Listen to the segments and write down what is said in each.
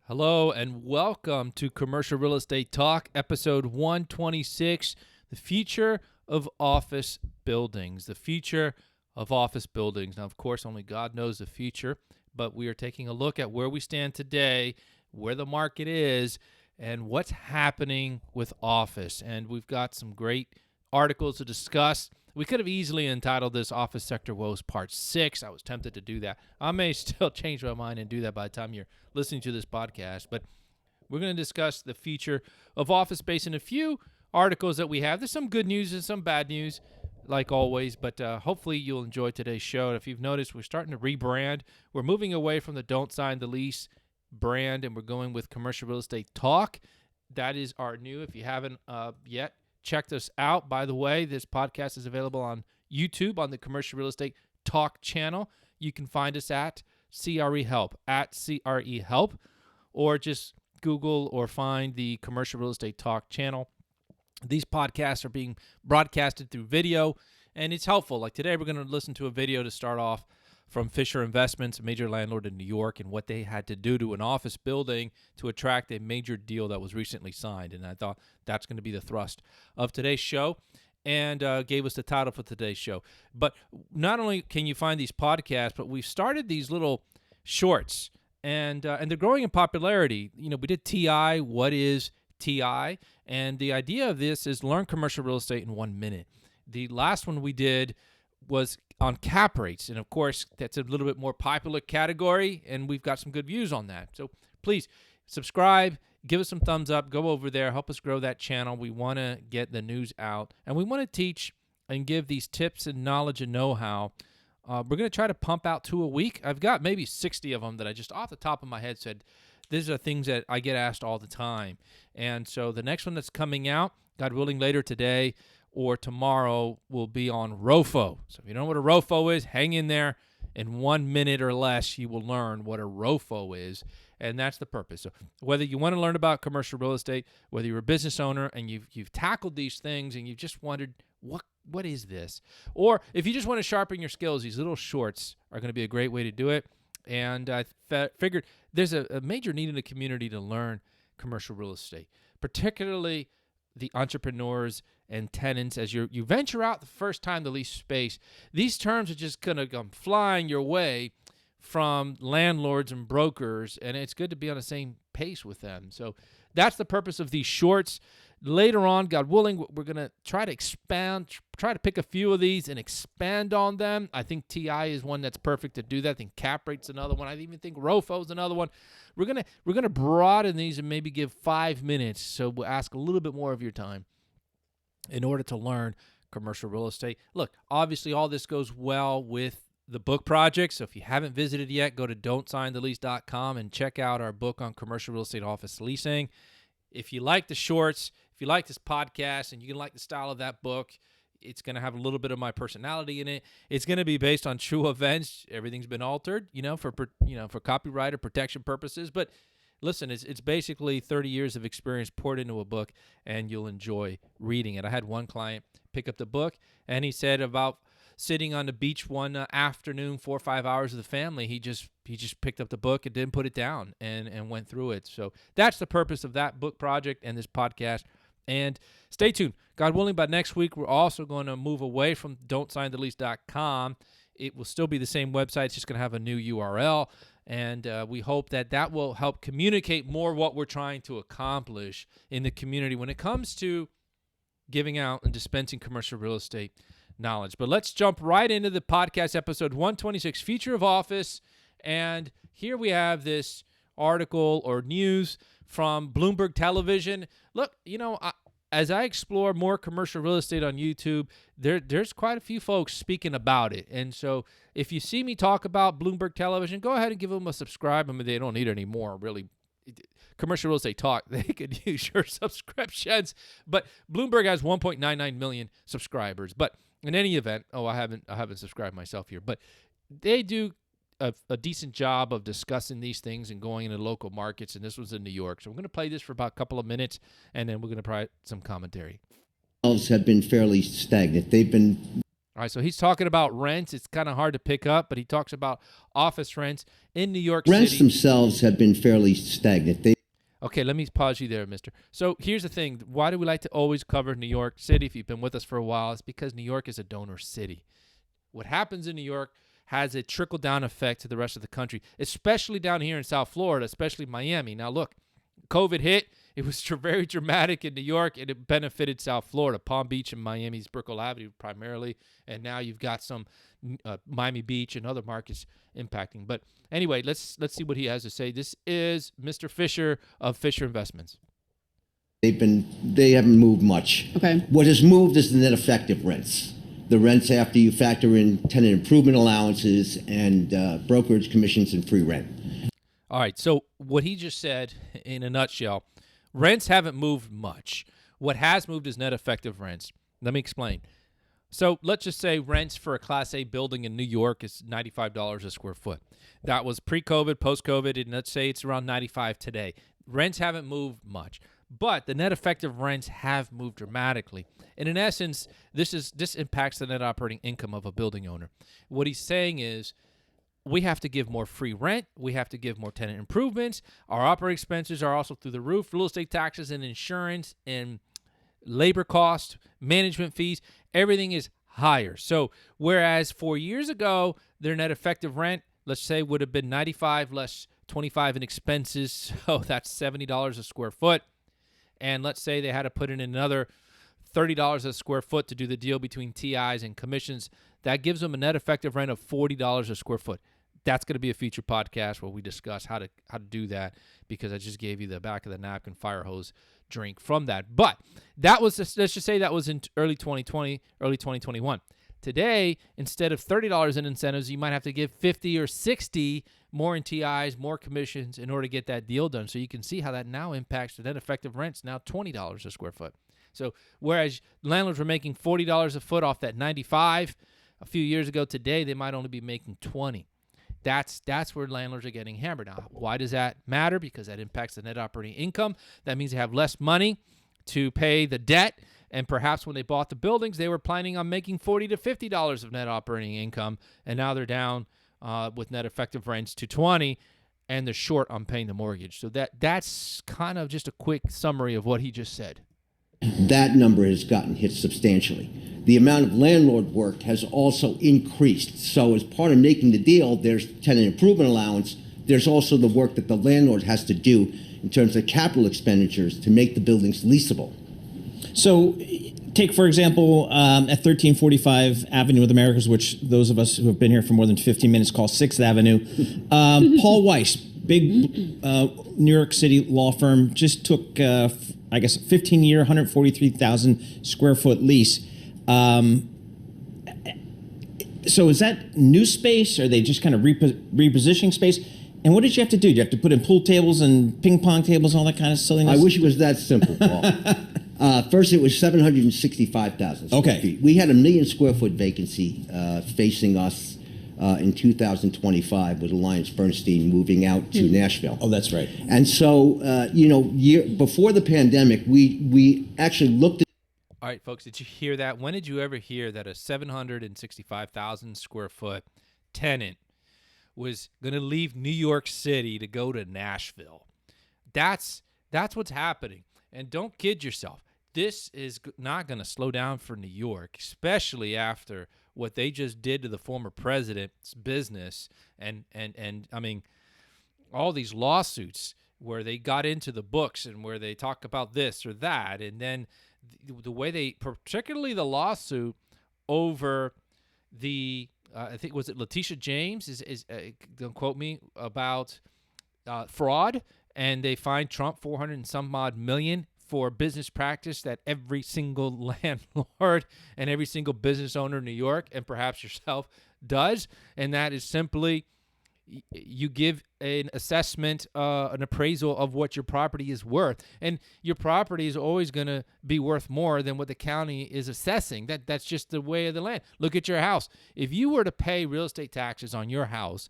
Hello and welcome to Commercial Real Estate Talk, episode 126, the future of office buildings. The future of office buildings. Now, of course, only God knows the future, but we are taking a look at where we stand today, where the market is, and what's happening with office. And we've got some great articles to discuss. We could have easily entitled this Office Sector Woes Part 6. I was tempted to do that. I may still change my mind and do that by the time you're listening to this podcast. But we're going to discuss the future of office space in a few articles that we have. There's some good news and some bad news, like always. But hopefully you'll enjoy today's show. If you've noticed, we're starting to rebrand. We're moving away from the Don't Sign the Lease brand, and we're going with Commercial Real Estate Talk. That is our new, if you haven't yet, checked us out. By the way, this podcast is available on YouTube on the Commercial Real Estate Talk channel. You can find us at CRE Help, or just Google or find the Commercial Real Estate Talk channel. These podcasts are being broadcasted through video, and it's helpful. Like today, we're going to listen to a video to start off from Fisher Investments, a major landlord in New York, and what they had to do to an office building to attract a major deal that was recently signed. And I thought that's going to be the thrust of today's show, and gave us the title for today's show. But not only can you find these podcasts, but we've started these little shorts, and they're growing in popularity. You know, we did TI. What is TI? And the idea of this is learn commercial real estate in 1 minute. The last one we did was on cap rates. And of course, that's a little bit more popular category, and we've got some good views on that. So please subscribe, give us some thumbs up, go over there, help us grow that channel. We want to get the news out, and we want to teach and give these tips and knowledge and know-how. We're going to try to pump out 2 a week. I've got maybe 60 of them that I just off the top of my head said, these are things that I get asked all the time. And so the next one that's coming out, God willing, later today or tomorrow, will be on ROFO. So if you don't know what a ROFO is, hang in there. In 1 minute or less, you will learn what a ROFO is, and that's the purpose. So whether you want to learn about commercial real estate, whether you're a business owner and you've tackled these things and you've just wondered, what is this? Or if you just want to sharpen your skills, these little shorts are going to be a great way to do it. And I figured there's a major need in the community to learn commercial real estate, particularly the entrepreneurs and tenants. As you venture out the first time to lease space, these terms are just going to come flying your way from landlords and brokers, and it's good to be on the same pace with them. So that's the purpose of these shorts. Later on, God willing, we're going to try to pick a few of these and expand on them. I think TI is one that's perfect to do that. I think cap rate's another one. I even think ROFO is another one. We're gonna broaden these and maybe give 5 minutes. So we'll ask a little bit more of your time in order to learn commercial real estate. Look, obviously all this goes well with the book project. So if you haven't visited yet, go to don'tsignthelease.com and check out our book on commercial real estate office leasing. If you like the shorts, if you like this podcast, and you like the style of that book, it's going to have a little bit of my personality in it. It's going to be based on true events. Everything's been altered, for copyright or protection purposes. But listen, it's basically 30 years of experience poured into a book, and you'll enjoy reading it. I had one client pick up the book, and he said about sitting on the beach one afternoon, 4 or 5 hours with the family, he just picked up the book and didn't put it down and went through it. So that's the purpose of that book project and this podcast. And stay tuned. God willing, by next week, we're also going to move away from don'tsignthelease.com. It will still be the same website. It's just going to have a new URL. And we hope that will help communicate more what we're trying to accomplish in the community when it comes to giving out and dispensing commercial real estate knowledge. But let's jump right into the podcast, episode 126, Future of Office. And here we have this article or news from Bloomberg Television. Look, as I explore more commercial real estate on YouTube, there's quite a few folks speaking about it. And so if you see me talk about Bloomberg Television, go ahead and give them a subscribe. I mean, they don't need any more, really. Commercial real estate talk, they could use your subscriptions. But Bloomberg has 1.99 million subscribers. But in any event, I haven't subscribed myself here, but they do a decent job of discussing these things and going into local markets, and this was in New York. So I'm going to play this for about a couple of minutes, and then we're going to provide some commentary. Have been fairly stagnant. They've been All right, so he's talking about rents. It's kind of hard to pick up, but he talks about office rents in New York Rents City. themselves have been fairly stagnant. Okay, let me pause you there, mister. So here's the thing. Why do we like to always cover New York City? If you've been with us for a while, it's because New York is a donor city. What happens in New York has a trickle-down effect to the rest of the country, especially down here in South Florida, especially Miami. Now, look, COVID hit. It was very dramatic in New York, and it benefited South Florida, Palm Beach and Miami's Brickell Avenue primarily, and now you've got some Miami Beach and other markets impacting. But anyway, let's see what he has to say. This is Mr. Fisher of Fisher Investments. They haven't moved much. Okay. What has moved is the net effective rents. The rents after you factor in tenant improvement allowances and brokerage commissions and free rent. All right, so what he just said in a nutshell, rents haven't moved much. What has moved is net effective rents. Let me explain. So let's just say rents for a Class A building in New York is $95 a square foot. That was pre-COVID, post-COVID, and let's say it's around $95 today. Rents haven't moved much, but the net effective rents have moved dramatically. And in essence, this impacts the net operating income of a building owner. What he's saying is, we have to give more free rent. We have to give more tenant improvements. Our operating expenses are also through the roof. Real estate taxes and insurance and labor costs, management fees, everything is higher. So whereas 4 years ago, their net effective rent, let's say, would have been $95 less $25 in expenses. So that's $70 a square foot. And let's say they had to put in another $30 a square foot to do the deal between TIs and commissions. That gives them a net effective rent of $40 a square foot. That's going to be a future podcast where we discuss how to do that, because I just gave you the back of the napkin fire hose drink from that. But that was, let's just say that was in early 2020, early 2021. Today, instead of $30 in incentives, you might have to give $50 or $60 more in TIs, more commissions in order to get that deal done. So you can see how that now impacts the net effective rents, now $20 a square foot. So whereas landlords were making $40 a foot off that $95 a few years ago, today they might only be making $20. That's where landlords are getting hammered. Now, why does that matter? Because that impacts the net operating income. That means they have less money to pay the debt. And perhaps when they bought the buildings, they were planning on making $40 to $50 of net operating income, and now they're down with net effective rents to $20, and they're short on paying the mortgage. So that's kind of just a quick summary of what he just said. That number has gotten hit substantially. The amount of landlord work has also increased. So as part of making the deal, there's tenant improvement allowance. There's also the work that the landlord has to do in terms of capital expenditures to make the buildings leasable. So take, for example, at 1345 Avenue of the Americas, which those of us who have been here for more than 15 minutes call 6th Avenue. Paul Weiss, big New York City law firm, just took, I guess, a 15-year, 143,000 square foot lease. So is that new space? Or are they just kind of repositioning space? And what did you have to do? Did you have to put in pool tables and ping pong tables and all that kind of silliness? I wish it was that simple, Paul. First, it was 765,000 square feet. We had a 1 million square foot vacancy facing us in 2025 with Alliance Bernstein moving out to Nashville. Oh, that's right. And so, before the pandemic, we actually looked at. All right, folks, did you hear that? When did you ever hear that a 765,000 square foot tenant was going to leave New York City to go to Nashville? That's what's happening. And don't kid yourself. This is not going to slow down for New York, especially after what they just did to the former president's business. And I mean, all these lawsuits where they got into the books and where they talk about this or that. And then the way they, particularly the lawsuit over the, I think, was it Letitia James, don't quote me, about fraud. And they fined Trump 400 and some odd million for business practice that every single landlord and every single business owner in New York, and perhaps yourself, does. And that is simply, you give an assessment, an appraisal of what your property is worth. And your property is always going to be worth more than what the county is assessing. That's just the way of the land. Look at your house. If you were to pay real estate taxes on your house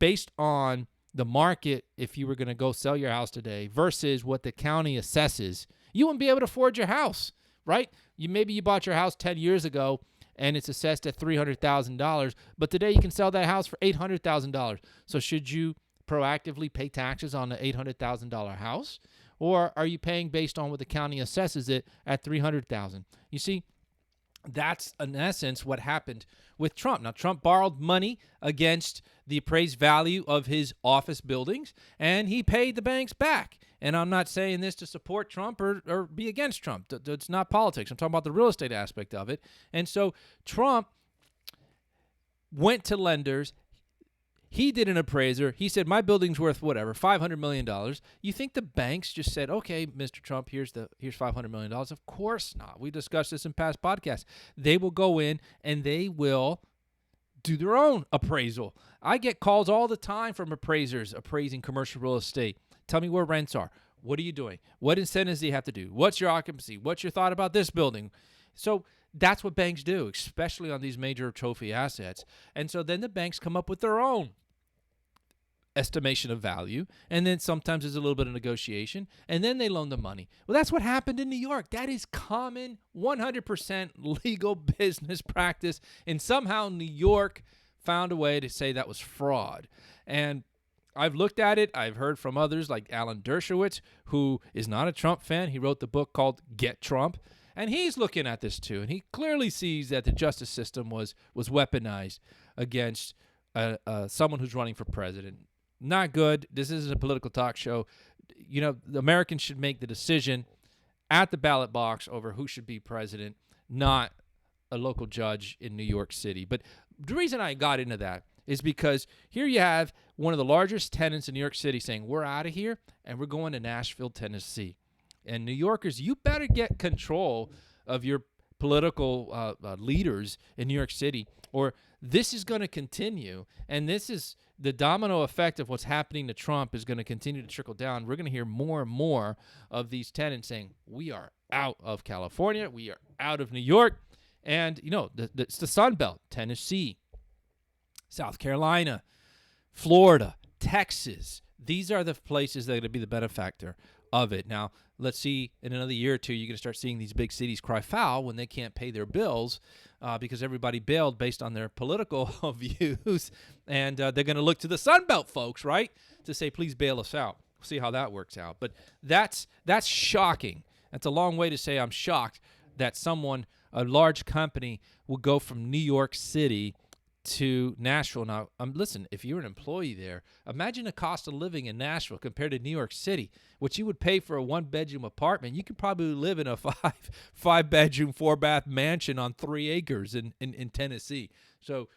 based on the market, if you were going to go sell your house today versus what the county assesses, you wouldn't be able to afford your house, right? Maybe you bought your house 10 years ago and it's assessed at $300,000, but today you can sell that house for $800,000. So should you proactively pay taxes on the $800,000 house, or are you paying based on what the county assesses it at $300,000? You see, that's in essence what happened with Trump. Now, Trump borrowed money against the appraised value of his office buildings, and he paid the banks back. And I'm not saying this to support Trump or be against Trump. It's not politics. I'm talking about the real estate aspect of it. And so Trump went to lenders. He did an appraiser. He said, my building's worth whatever, $500 million. You think the banks just said, okay, Mr. Trump, here's $500 million? Of course not. We discussed this in past podcasts. They will go in and they will do their own appraisal. I get calls all the time from appraisers appraising commercial real estate. Tell me where rents are. What are you doing? What incentives do you have to do? What's your occupancy? What's your thought about this building? So that's what banks do, especially on these major trophy assets. And so then the banks come up with their own estimation of value, and then sometimes there's a little bit of negotiation, and then they loan the money. Well, that's what happened in New York. That is common, 100% legal business practice, and somehow New York found a way to say that was fraud. And I've looked at it. I've heard from others like Alan Dershowitz, who is not a Trump fan. He wrote the book called Get Trump, and he's looking at this too, and he clearly sees that the justice system was weaponized against someone who's running for president. Not good. This isn't a political talk show. You know, the Americans should make the decision at the ballot box over who should be president, not a local judge in New York City. But the reason I got into that is because here you have one of the largest tenants in New York City saying, we're out of here and we're going to Nashville, Tennessee. And New Yorkers, you better get control of your political leaders in New York City, or this is going to continue. And this is the domino effect of what's happening to Trump is going to continue to trickle down. We're going to hear more and more of these tenants saying, we are out of California. We are out of New York. And, you know, it's the Sun Belt, Tennessee, South Carolina, Florida, Texas. These are the places that are going to be the benefactor of it. Now, let's see, in another year or two, you're going to start seeing these big cities cry foul when they can't pay their bills because everybody bailed based on their political views. And they're going to look to the Sun Belt folks, right, to say, please bail us out. We'll see how that works out. But that's shocking. That's a long way to say I'm shocked that someone, a large company, will go from New York City to Nashville. Now, listen, if you're an employee there, imagine the cost of living in Nashville compared to New York City. What you would pay for a one-bedroom apartment, you could probably live in a five-bedroom, four-bath mansion on 3 acres in Tennessee. So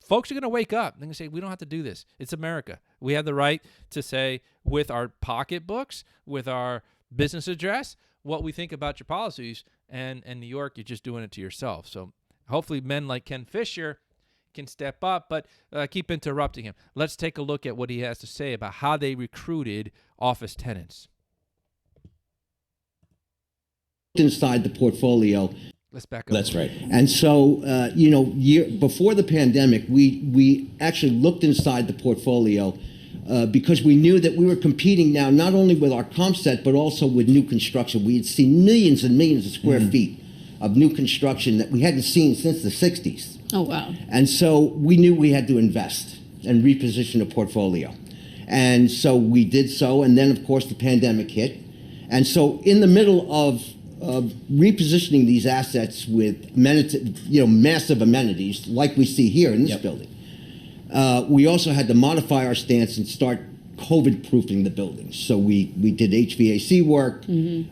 folks are going to wake up. They're going to say, we don't have to do this. It's America. We have the right to say with our pocketbooks, with our business address, what we think about your policies. And in New York, you're just doing it to yourself. So hopefully men like Ken Fisher can step up, but keep interrupting him. Let's take a look at what he has to say about how they recruited office tenants. Inside the portfolio. Let's back up. That's right. And so, before the pandemic, we actually looked inside the portfolio because we knew that we were competing now not only with our comp set, but also with new construction. We had seen millions and millions of square feet of new construction that we hadn't seen since the 60s. Oh, wow. And so we knew we had to invest and reposition the portfolio. And so we did so. And then, of course, the pandemic hit. And so in the middle of repositioning these assets with massive amenities like we see here in this building, we also had to modify our stance and start COVID-proofing the buildings. So we did HVAC work, New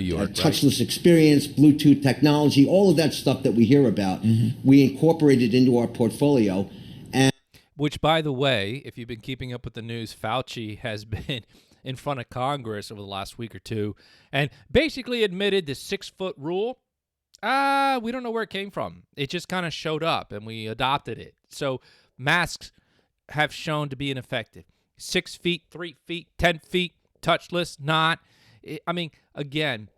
York, touchless experience, Bluetooth technology, all of that stuff that we hear about, we incorporated into our portfolio. And which, by the way, if you've been keeping up with the news, Fauci has been in front of Congress over the last week or two and basically admitted the 6-foot rule. We don't know where it came from. It just kind of showed up and we adopted it. So masks have shown to be ineffective. 6 feet, 3 feet, 10 feet, touchless, not. I mean, again,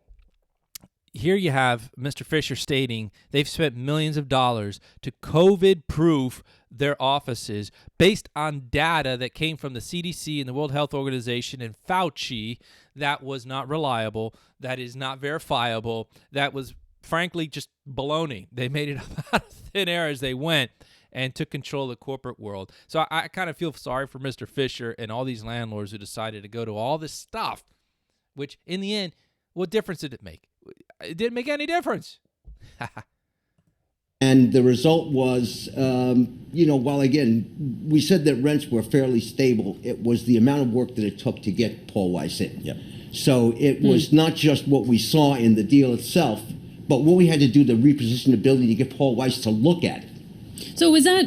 here you have Mr. Fisher stating they've spent millions of dollars to COVID-proof their offices based on data that came from the CDC and the World Health Organization and Fauci that was not reliable, that is not verifiable, that was frankly, just baloney. They made it up out of thin air as they went and took control of the corporate world. So I kind of feel sorry for Mr. Fisher and all these landlords who decided to go to all this stuff, which in the end, what difference did it make? It didn't make any difference. And the result was, while again, we said that rents were fairly stable, it was the amount of work that it took to get Paul Weiss in. Yep. So it was not just what we saw in the deal itself, but what we had to do to reposition the building to get Paul Weiss to look at it. So is that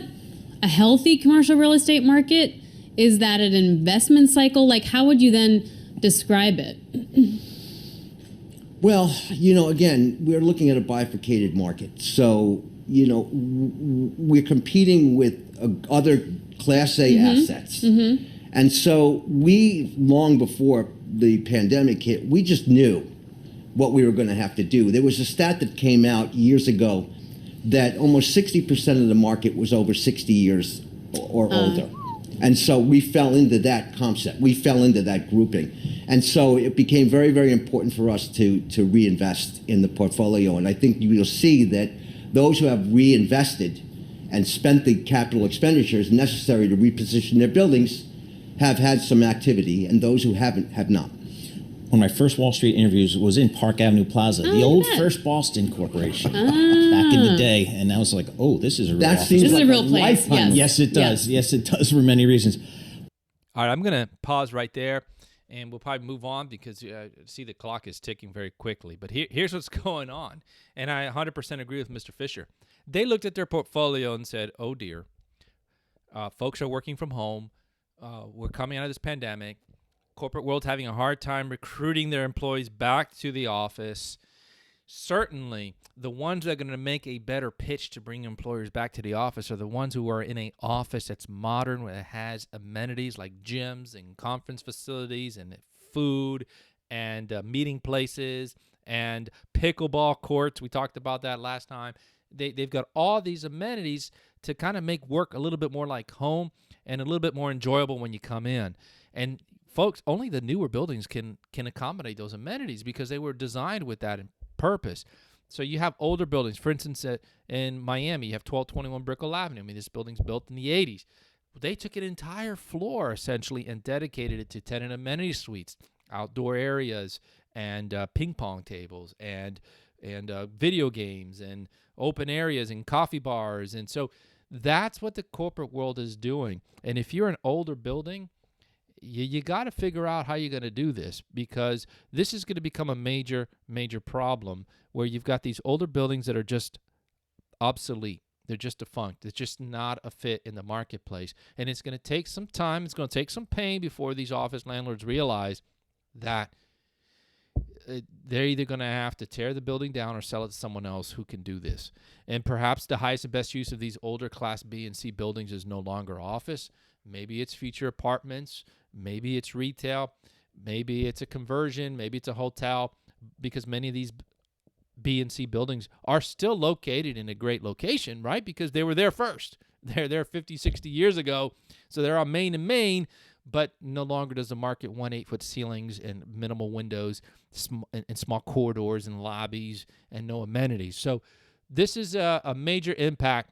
a healthy commercial real estate market? Is that an investment cycle? Like, how would you then describe it? Well, again, we're looking at a bifurcated market. So, we're competing with other Class A assets. And so we, long before the pandemic hit, we just knew what we were going to have to do. There was a stat that came out years ago that almost 60% of the market was over 60 years or older. And so we fell into that concept. We fell into that grouping. And so it became very, very important for us to reinvest in the portfolio. And I think you'll see that those who have reinvested and spent the capital expenditures necessary to reposition their buildings have had some activity, and those who haven't have not. One of my first Wall Street interviews was in Park Avenue Plaza, the old First Boston Corporation, back in the day. And I was like, oh, this is a real office. Seems This is like a real place, lifetime. yes. Yes, it does. Yes, it does for many reasons. All right, I'm going to pause right there, and we'll probably move on because see the clock is ticking very quickly. But here's what's going on, and I 100% agree with Mr. Fisher. They looked at their portfolio and said, oh, dear, folks are working from home. We're coming out of this pandemic. Corporate world's having a hard time recruiting their employees back to the office. Certainly, the ones that are going to make a better pitch to bring employers back to the office are the ones who are in an office that's modern, where it has amenities like gyms and conference facilities and food and meeting places and pickleball courts. We talked about that last time. They've got all these amenities to kind of make work a little bit more like home and a little bit more enjoyable when you come in. And folks, only the newer buildings can accommodate those amenities because they were designed with that in purpose. So you have older buildings. For instance, in Miami, you have 1221 Brickell Avenue. I mean, this building's built in the 80s. They took an entire floor, essentially, and dedicated it to tenant amenity suites, outdoor areas, and ping pong tables, and video games, and open areas, and coffee bars. And so that's what the corporate world is doing. And if you're an older building, you got to figure out how you're going to do this, because this is going to become a major, major problem where you've got these older buildings that are just obsolete. They're just defunct. It's just not a fit in the marketplace. And it's going to take some time. It's going to take some pain before these office landlords realize that they're either going to have to tear the building down or sell it to someone else who can do this. And perhaps the highest and best use of these older Class B and C buildings is no longer office. Maybe it's future apartments. Maybe it's retail. Maybe it's a conversion. Maybe it's a hotel, because many of these B and C buildings are still located in a great location, right? Because they were there first. They're there 50, 60 years ago. So they're on Main and Main, but no longer does the market want 8-foot ceilings and minimal windows and small corridors and lobbies and no amenities. So this is a major impact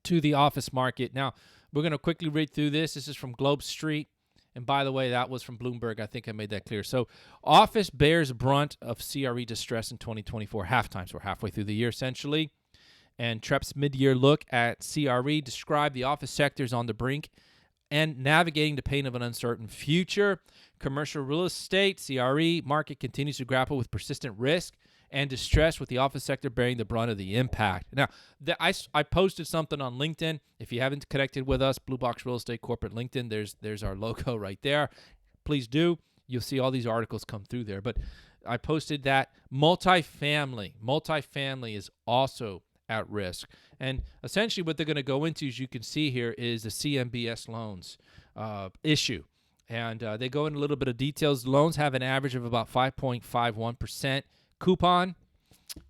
to the office market. Now, we're going to quickly read through this. This is from Globe Street. And by the way, that was from Bloomberg. I think I made that clear. So office bears brunt of CRE distress in 2024 halftime. So we're halfway through the year, essentially. And Trepp's mid-year look at CRE described the office sectors on the brink and navigating the pain of an uncertain future. Commercial real estate, CRE market continues to grapple with persistent risk and distress, with the office sector bearing the brunt of the impact. Now, I posted something on LinkedIn. If you haven't connected with us, Blue Box Real Estate Corporate LinkedIn, there's our logo right there. Please do. You'll see all these articles come through there. But I posted that multifamily is also at risk. And essentially what they're going to go into, as you can see here, is the CMBS loans issue. And they go into a little bit of details. The loans have an average of about 5.51% coupon,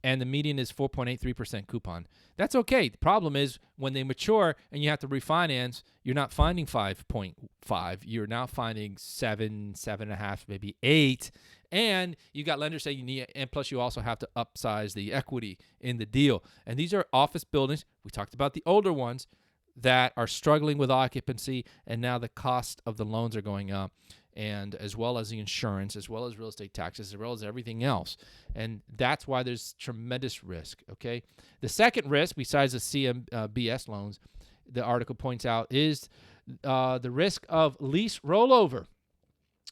and the median is 4.83% coupon. That's okay. The problem is when they mature and you have to refinance, you're not finding 5.5. You're now finding 7, 7.5, maybe 8. And you got lenders saying you need, and plus you also have to upsize the equity in the deal. And these are office buildings. We talked about the older ones that are struggling with occupancy, and now the cost of the loans are going up, and as well as the insurance, as well as real estate taxes, as well as everything else. And that's why there's tremendous risk, okay? The second risk, besides the CMBS loans, the article points out, is the risk of lease rollover,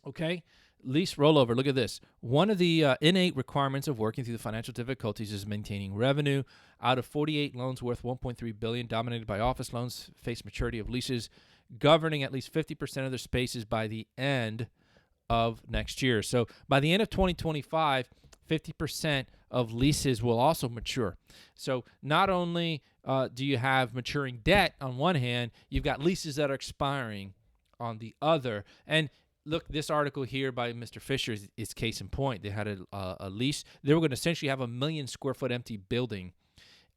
okay? Lease rollover. Look at this. One of the innate requirements of working through the financial difficulties is maintaining revenue. Out of 48 loans worth $1.3 billion, dominated by office loans, face maturity of leases governing at least 50% of their spaces by the end of next year. So by the end of 2025, 50% of leases will also mature. So not only do you have maturing debt on one hand, you've got leases that are expiring on the other. And look, this article here by Mr. Fisher is case in point. They had a lease. They were going to essentially have a 1 million square foot empty building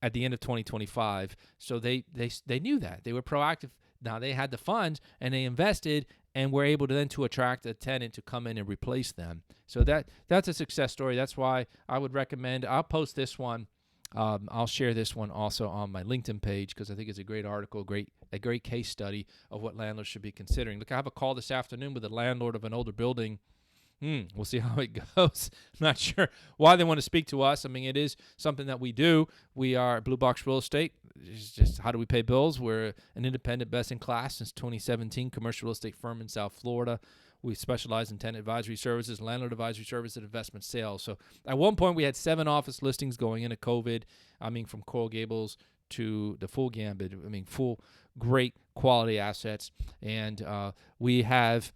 at the end of 2025. So they knew that. They were proactive. Now they had the funds and they invested and were able to then to attract a tenant to come in and replace them. So that's a success story. That's why I would recommend. I'll post this one. I'll share this one also on my LinkedIn page because I think it's a great article, a great case study of what landlords should be considering. Look, I have a call this afternoon with a landlord of an older building. We'll see how it goes. I'm not sure why they want to speak to us. I mean, it is something that we do. We are Blue Box Real Estate. It's just how do we pay bills? We're an independent, best-in-class since 2017 commercial real estate firm in South Florida. We specialize in tenant advisory services, landlord advisory services, and investment sales. So at one point, we had 7 office listings going into COVID. I mean, from Coral Gables to the full gambit. I mean, full, great quality assets. And we have,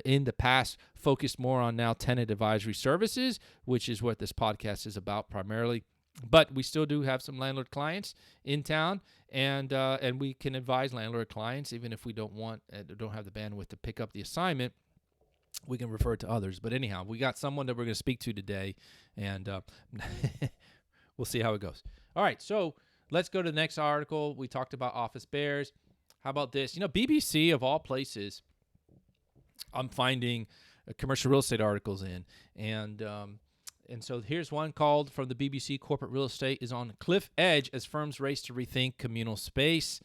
in the past, focused more on now tenant advisory services, which is what this podcast is about primarily. But we still do have some landlord clients in town, and we can advise landlord clients even if we don't have the bandwidth to pick up the assignment. We can refer it to others. But anyhow, we got someone that we're going to speak to today, and we'll see how it goes. All right, so let's go to the next article. We talked about office bears. How about this? BBC, of all places, I'm finding commercial real estate articles in. And so here's one called from the BBC, Corporate Real Estate is on cliff edge as firms race to rethink communal space.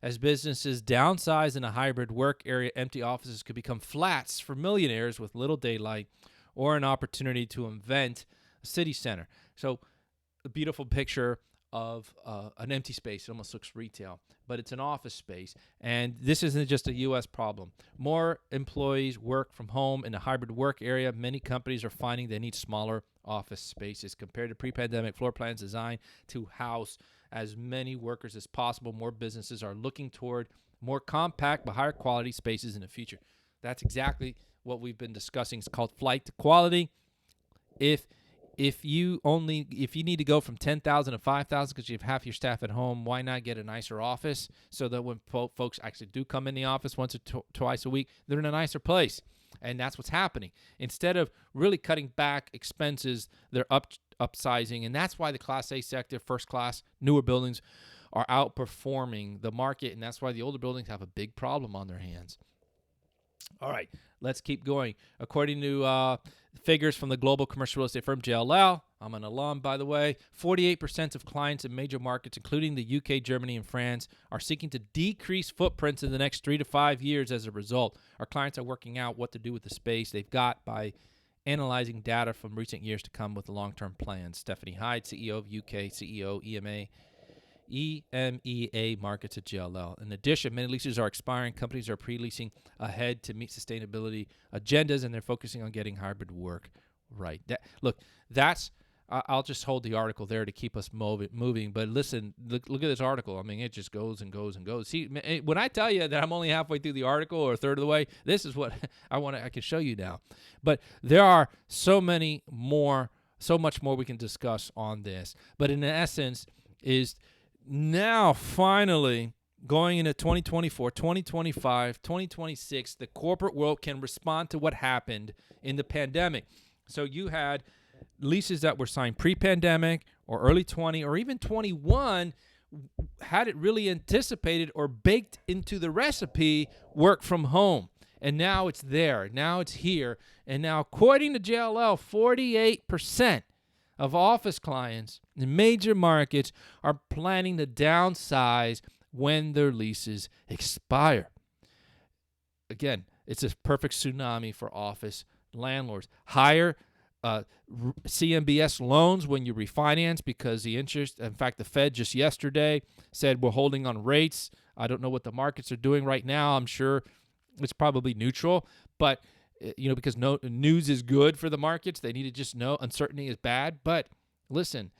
As businesses downsize in a hybrid work area, empty offices could become flats for millionaires with little daylight or an opportunity to invent a city center. So a beautiful picture of an empty space. It almost looks retail, but it's an office space. And this isn't just a U.S. problem. More employees work from home in a hybrid work area. Many companies are finding they need smaller office spaces compared to pre-pandemic floor plans designed to house as many workers as possible. More businesses are looking toward more compact but higher quality spaces in the future. That's exactly what we've been discussing. It's called flight to quality. If you need to go from 10,000 to 5,000 because you have half your staff at home, why not get a nicer office so that when folks actually do come in the office once or twice a week, they're in a nicer place? And that's what's happening. Instead of really cutting back expenses, they're upsizing. And that's why the Class A sector, first class, newer buildings are outperforming the market. And that's why the older buildings have a big problem on their hands. All right, let's keep going. According to figures from the global commercial real estate firm JLL, I'm an alum, by the way, 48% of clients in major markets, including the UK, Germany, and France, are seeking to decrease footprints in the next 3 to 5 years as a result. Our clients are working out what to do with the space they've got by analyzing data from recent years to come with a long-term plan. Stephanie Hyde, CEO of UK, CEO, EMEA markets at JLL. In addition, many leases are expiring. Companies are pre-leasing ahead to meet sustainability agendas, and they're focusing on getting hybrid work right. I'll just hold the article there to keep us moving. But listen, look at this article. I mean, it just goes and goes and goes. See, when I tell you that I'm only halfway through the article or a third of the way, this is what I can show you now. But there are so much more we can discuss on this. But in essence, is now finally going into 2024, 2025, 2026, the corporate world can respond to what happened in the pandemic. So you had leases that were signed pre-pandemic or early 20 or even 21 had it really anticipated or baked into the recipe work from home. And now it's there. Now it's here. And now, according to JLL, 48% of office clients in major markets are planning to downsize when their leases expire. Again, it's a perfect tsunami for office landlords. Higher CMBS loans when you refinance because the interest, in fact, the Fed just yesterday said we're holding on rates. I don't know what the markets are doing right now. I'm sure it's probably neutral, but because no news is good for the markets. They need to just know uncertainty is bad. But listen,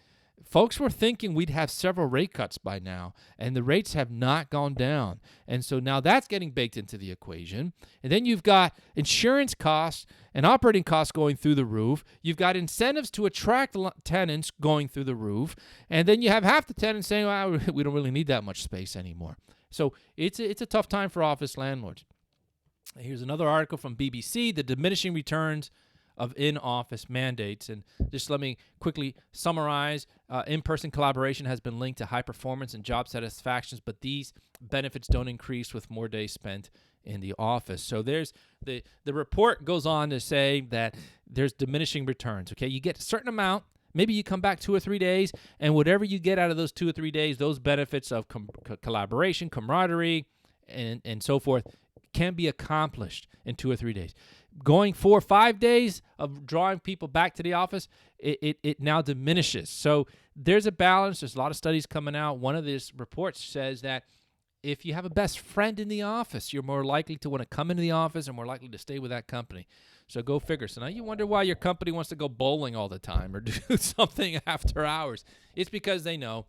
folks were thinking we'd have several rate cuts by now, and the rates have not gone down. And so now that's getting baked into the equation. And then you've got insurance costs and operating costs going through the roof. You've got incentives to attract tenants going through the roof. And then you have half the tenants saying, well, we don't really need that much space anymore. So it's a tough time for office landlords. Here's another article from BBC, The Diminishing Returns of In-Office Mandates. And just let me quickly summarize. In-person collaboration has been linked to high performance and job satisfaction, but these benefits don't increase with more days spent in the office. So there's the report goes on to say that there's diminishing returns. Okay, you get a certain amount. Maybe you come back 2 or 3 days, and whatever you get out of those 2 or 3 days, those benefits of collaboration, camaraderie, and so forth, can be accomplished in 2 or 3 days. Going 4 or 5 days of drawing people back to the office, it now diminishes. So there's a balance. There's a lot of studies coming out. One of these reports says that if you have a best friend in the office, you're more likely to want to come into the office and more likely to stay with that company. So go figure. So now you wonder why your company wants to go bowling all the time or do something after hours. It's because they know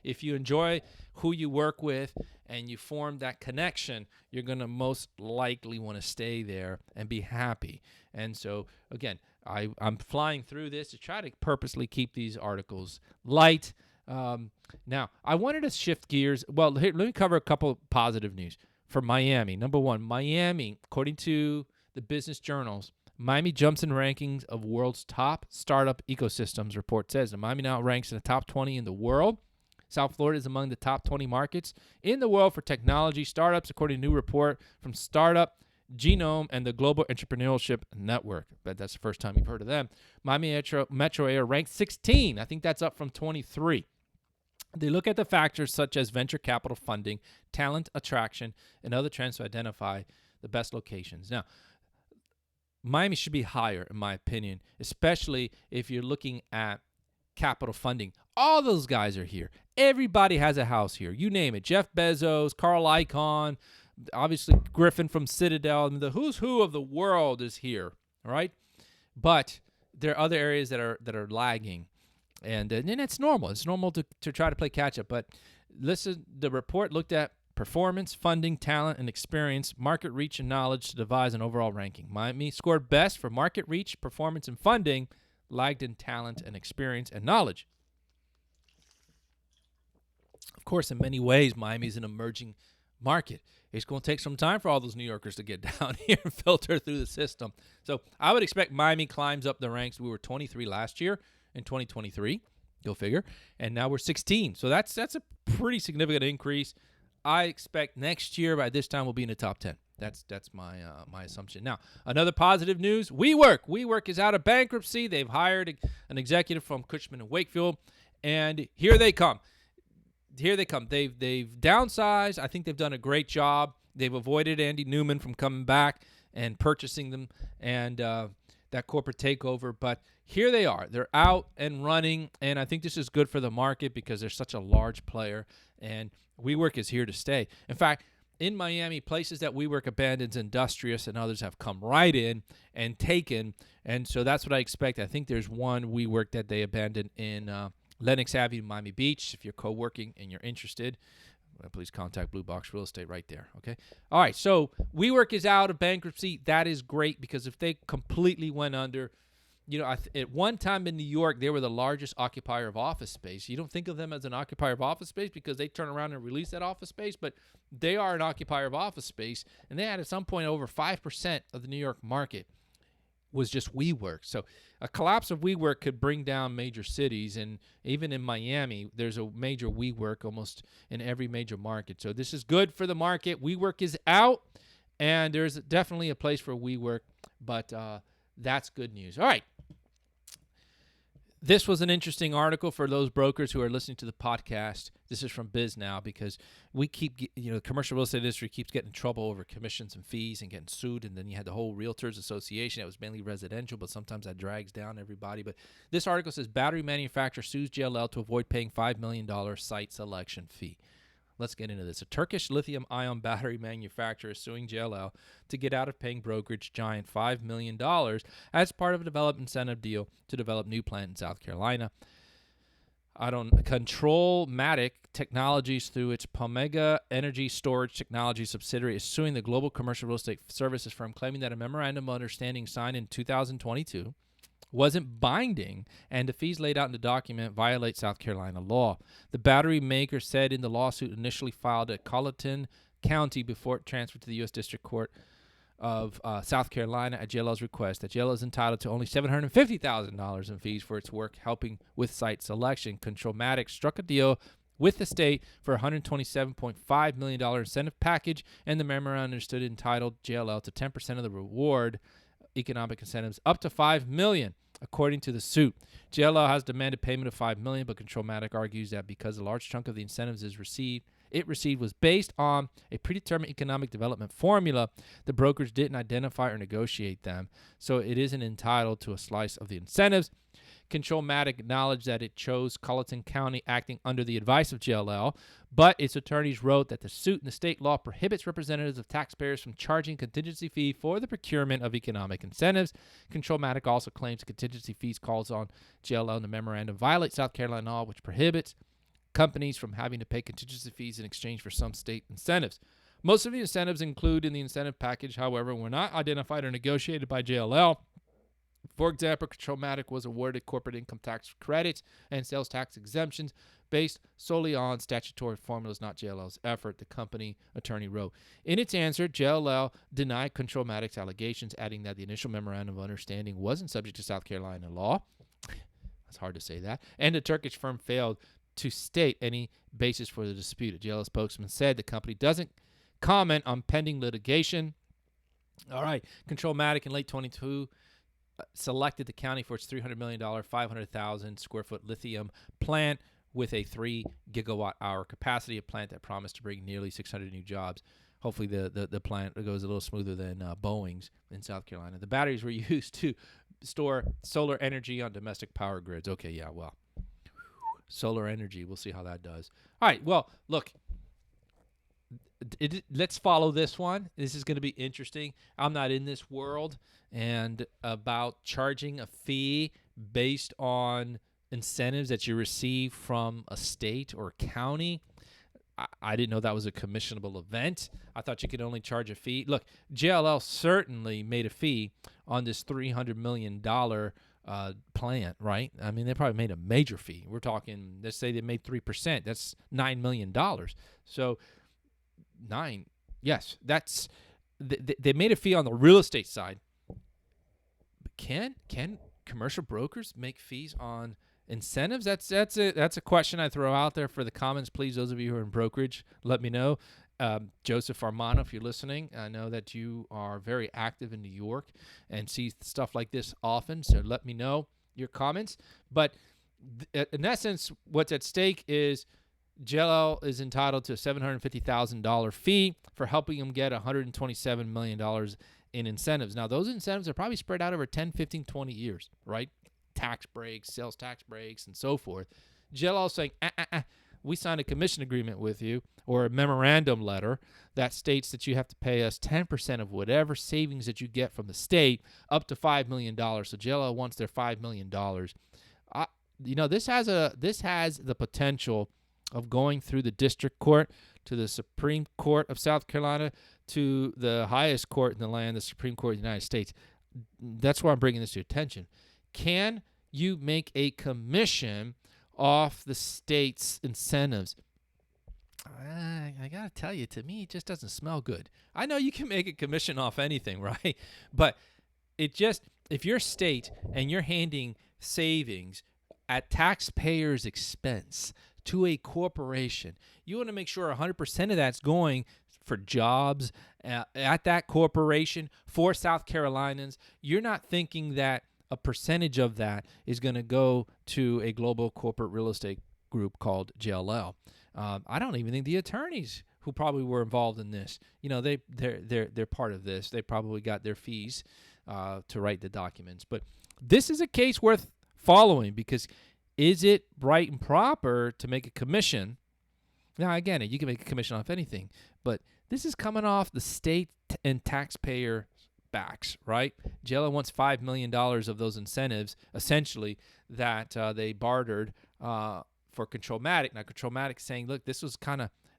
if you enjoy who you work with and you form that connection, you're going to most likely want to stay there and be happy. And so, again, I'm flying through this to try to purposely keep these articles light. Now, I wanted to shift gears. Well, here, let me cover a couple positive news for Miami. Number one, Miami, according to the business journals, Miami jumps in rankings of world's top startup ecosystems, report says. And Miami now ranks in the top 20 in the world. South Florida is among the top 20 markets in the world for technology startups, according to a new report from Startup Genome and the Global Entrepreneurship Network. I bet that's the first time you've heard of them. Miami Metro area ranked 16. I think that's up from 23. They look at the factors such as venture capital funding, talent attraction, and other trends to identify the best locations. Now, Miami should be higher, in my opinion, especially if you're looking at capital funding. All those guys are here. Everybody has a house here. You name it. Jeff Bezos, Carl Icahn, obviously Griffin from Citadel. I mean, the who's who of the world is here, all right? But there are other areas that are lagging, and it's normal. It's normal to try to play catch up. But listen, the report looked at performance, funding, talent, and experience, market reach, and knowledge to devise an overall ranking. Miami scored best for market reach, performance, and funding, lagged in talent and experience and knowledge. Of course, in many ways, Miami is an emerging market. It's going to take some time for all those New Yorkers to get down here and filter through the system. So I would expect Miami climbs up the ranks. We were 23 last year in 2023. Go figure. And now we're 16. So that's a pretty significant increase. I expect next year by this time we'll be in the top 10. That's my assumption. Now, another positive news, WeWork. WeWork is out of bankruptcy. They've hired an executive from Cushman & Wakefield, and here they come. They've downsized. I think they've done a great job. They've avoided Andy Newman from coming back and purchasing them and that corporate takeover. But here they are. They're out and running, and I think this is good for the market because they're such a large player, and WeWork is here to stay. In fact, in Miami, places that WeWork abandons, Industrious and others have come right in and taken, and so that's what I expect. I think there's one WeWork that they abandoned in Lenox Avenue, Miami Beach. If you're co-working and you're interested, please contact Blue Box Real Estate right there, okay? All right, so WeWork is out of bankruptcy. That is great because if they completely went under, at one time in New York, they were the largest occupier of office space. You don't think of them as an occupier of office space because they turn around and release that office space, but they are an occupier of office space, and they had at some point over 5% of the New York market was just WeWork. So a collapse of WeWork could bring down major cities, and even in Miami, there's a major WeWork almost in every major market. So this is good for the market. WeWork is out, And there's definitely a place for WeWork, but that's good news. All right. This was an interesting article for those brokers who are listening to the podcast. This is from BizNow because we keep, the commercial real estate industry keeps getting in trouble over commissions and fees and getting sued. And then you had the whole Realtors Association. It was mainly residential, but sometimes that drags down everybody. But this article says battery manufacturer sues JLL to avoid paying $5 million site selection fee. Let's get into this. A Turkish lithium-ion battery manufacturer is suing JLL to get out of paying brokerage giant $5 million as part of a development incentive deal to develop new plant in South Carolina. Control-Matic Technologies, through its Pomega Energy Storage Technology subsidiary, is suing the global commercial real estate services firm, claiming that a memorandum of understanding signed in 2022 wasn't binding, and the fees laid out in the document violate South Carolina law. The battery maker said in the lawsuit initially filed at Colleton County before it transferred to the U.S. District Court of South Carolina at JLL's request that JLL is entitled to only $750,000 in fees for its work helping with site selection. Control-Matic struck a deal with the state for a $127.5 million incentive package, and the memorandum understood entitled JLL to 10% of the reward economic incentives up to $5 million. According to the suit, JLL has demanded payment of $5 million, but Control-Matic argues that because a large chunk of the incentives it received was based on a predetermined economic development formula, the brokers didn't identify or negotiate them, so it isn't entitled to a slice of the incentives. Control-Matic acknowledged that it chose Colleton County acting under the advice of JLL, but its attorneys wrote that the suit in the state law prohibits representatives of taxpayers from charging contingency fee for the procurement of economic incentives. Control-Matic also claims contingency fees calls on JLL in the memorandum violate South Carolina law, which prohibits companies from having to pay contingency fees in exchange for some state incentives. Most of the incentives included in the incentive package, however, were not identified or negotiated by JLL. For example, Control-Matic was awarded corporate income tax credits and sales tax exemptions based solely on statutory formulas, not JLL's effort, the company attorney wrote. In its answer, JLL denied Control-Matic's allegations, adding that the initial memorandum of understanding wasn't subject to South Carolina law. That's hard to say that. And the Turkish firm failed to state any basis for the dispute. A JLL spokesman said the company doesn't comment on pending litigation. All right, Control-Matic in late 22 selected the county for its $300 million, 500,000 square foot lithium plant with a 3 gigawatt hour capacity, a plant that promised to bring nearly 600 new jobs. Hopefully the plant goes a little smoother than Boeing's in South Carolina. The batteries were used to store solar energy on domestic power grids. Okay, yeah, well, solar energy, we'll see how that does. All right, well, look, let's follow this one. This is going to be interesting. I'm not in this world, and about charging a fee based on incentives that you receive from a state or county. I didn't know that was a commissionable event. I thought you could only charge a fee. Look, JLL certainly made a fee on this $300 million plant, right? I mean, they probably made a major fee. We're talking, let's say they made 3%. That's $9 million. So that's they made a fee on the real estate side. But can commercial brokers make fees on incentives? That's a question I throw out there for the comments. Please, those of you who are in brokerage, let me know. Joseph Armano, if you're listening, I know that you are very active in New York and see stuff like this often, so let me know your comments. But in essence, what's at stake is JLL is entitled to a $750,000 fee for helping them get $127 million in incentives. Now, those incentives are probably spread out over 10, 15, 20 years, right? Tax breaks, sales tax breaks, and so forth. JLL is saying, we signed a commission agreement with you, or a memorandum letter that states that you have to pay us 10% of whatever savings that you get from the state, up to $5 million. So JLL wants their $5 million. This has the potential of going through the district court to the Supreme Court of South Carolina to the highest court in the land, the Supreme Court of the United States. That's why I'm bringing this to your attention. Can you make a commission off the state's incentives? I got to tell you, to me, it just doesn't smell good. I know you can make a commission off anything, right? But if you're state and you're handing savings at taxpayers' expense to a corporation, you want to make sure 100% of that's going for jobs at that corporation for South Carolinians, you're not thinking that a percentage of that is going to go to a global corporate real estate group called JLL. I don't even think the attorneys who probably were involved in this, they're part of this. They probably got their fees to write the documents. But this is a case worth following, because is it right and proper to make a commission? Now, again, you can make a commission off anything, but this is coming off the state and taxpayer backs, right? JLL wants $5 million of those incentives, essentially, that they bartered for Controlmatic. Now, Controlmatic saying, look, this was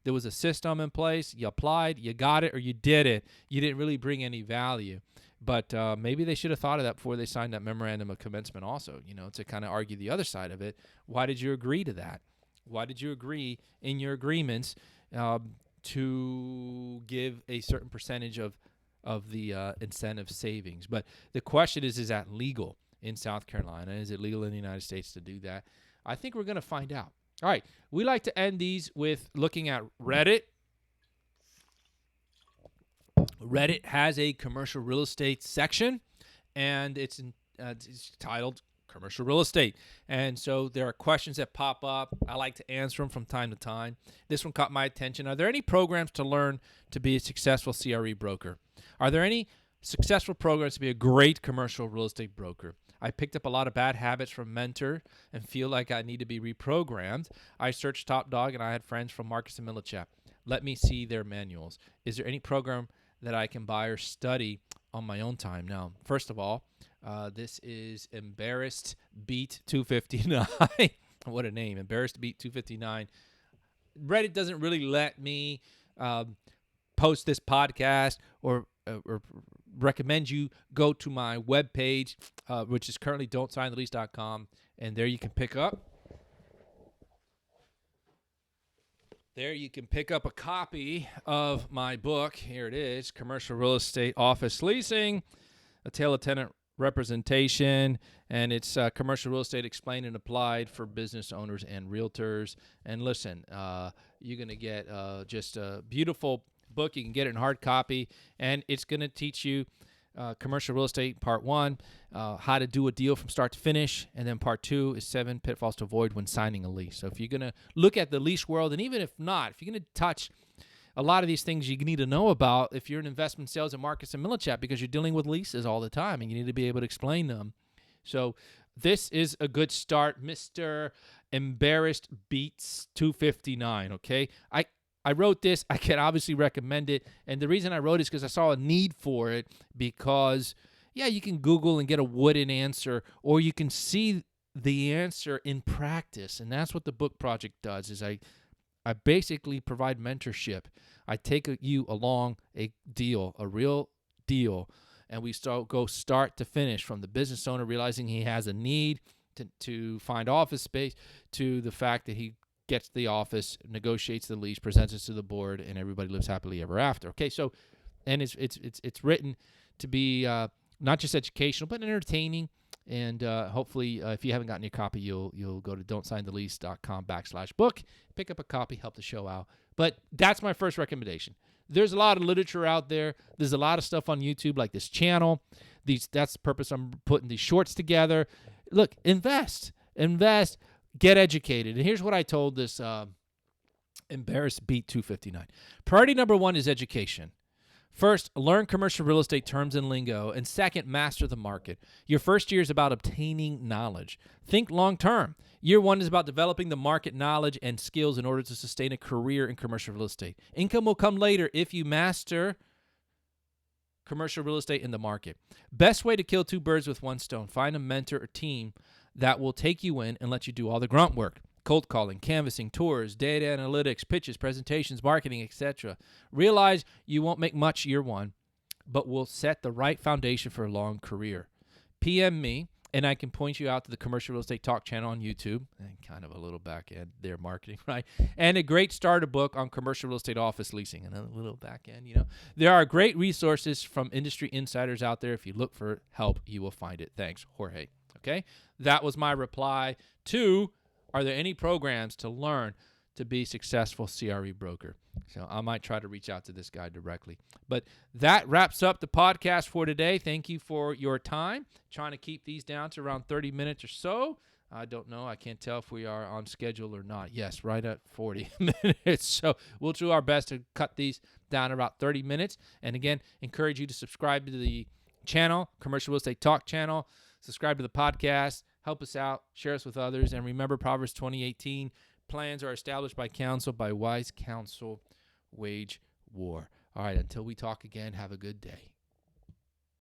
there was a system in place. You applied, you got it, or you didn't. You didn't really bring any value. But maybe they should have thought of that before they signed that memorandum of commencement also, to kind of argue the other side of it. Why did you agree to that? Why did you agree in your agreements to give a certain percentage of the incentive savings? But the question is that legal in South Carolina? Is it legal in the United States to do that? I think we're going to find out. All right, we like to end these with looking at Reddit. Reddit has a commercial real estate section, and it's titled Commercial Real Estate. And so there are questions that pop up. I like to answer them from time to time. This one caught my attention. Are there any programs to learn to be a successful CRE broker? Are there any successful programs to be a great commercial real estate broker? I picked up a lot of bad habits from Mentor and feel like I need to be reprogrammed. I searched Top Dog, and I had friends from Marcus and Millichap. Let me see their manuals. Is there any program that I can buy or study on my own time? Now, first of all, this is Embarrassed Beat 259. What a name, Embarrassed Beat 259. Reddit doesn't really let me post this podcast or recommend you go to my webpage, which is currently don'tsignthelease.com, and there you can pick up. There you can pick up a copy of my book. Here it is, Commercial Real Estate Office Leasing, A Tale of Tenant Representation, and it's commercial real estate explained and applied for business owners and realtors. And listen, you're going to get just a beautiful book. You can get it in hard copy, and it's going to teach you commercial real estate, part 1, how to do a deal from start to finish, and then part 2 is 7 pitfalls to avoid when signing a lease. So if you're going to look at the lease world, and even if not, if you're going to touch a lot of these things you need to know about if you're in investment sales at Marcus and Millichap, because you're dealing with leases all the time, and you need to be able to explain them. So this is a good start, Mr. Embarrassed Beats 259, okay? I wrote this. I can obviously recommend it. And the reason I wrote it is because I saw a need for it, because, yeah, you can Google and get a wooden answer, or you can see the answer in practice. And that's what the book project does, is I basically provide mentorship. I take you along a deal, a real deal, and we go start to finish, from the business owner realizing he has a need to find office space, to the fact that he gets the office, negotiates the lease, presents it to the board, and everybody lives happily ever after. Okay, so, and it's written to be not just educational, but entertaining. And hopefully, if you haven't gotten your copy, you'll go to don'tsignthelease.com/book, pick up a copy, help the show out. But that's my first recommendation. There's a lot of literature out there. There's a lot of stuff on YouTube, like this channel. That's the purpose I'm putting these shorts together. Look, invest, get educated. And here's what I told this Embarrassed Beat 259. Priority number 1 is education. First, learn commercial real estate terms and lingo. And second, master the market. Your first year is about obtaining knowledge. Think long term. Year 1 is about developing the market knowledge and skills in order to sustain a career in commercial real estate. Income will come later if you master commercial real estate in the market. Best way to kill 2 birds with 1 stone. Find a mentor or team that will take you in and let you do all the grunt work. Cold calling, canvassing, tours, data analytics, pitches, presentations, marketing, etc. Realize you won't make much year 1, but will set the right foundation for a long career. PM me, and I can point you out to the Commercial Real Estate Talk channel on YouTube, and kind of a little back end there, marketing, right? And a great starter book on commercial real estate office leasing, and a little back end, There are great resources from industry insiders out there. If you look for help, you will find it. Thanks, Jorge. Okay? That was my reply to, are there any programs to learn to be a successful CRE broker. So I might try to reach out to this guy directly. But that wraps up the podcast for today. Thank you for your time. Trying to keep these down to around 30 minutes or so. I don't know. I can't tell if we are on schedule or not. Yes, right at 40 minutes. So we'll do our best to cut these down to about 30 minutes. And again, encourage you to subscribe to the channel, Commercial Real Estate Talk channel. Subscribe to the podcast. Help us out. Share us with others. And remember Proverbs 20:18. Plans are established by counsel. By wise counsel, wage war. All right, until we talk again, have a good day.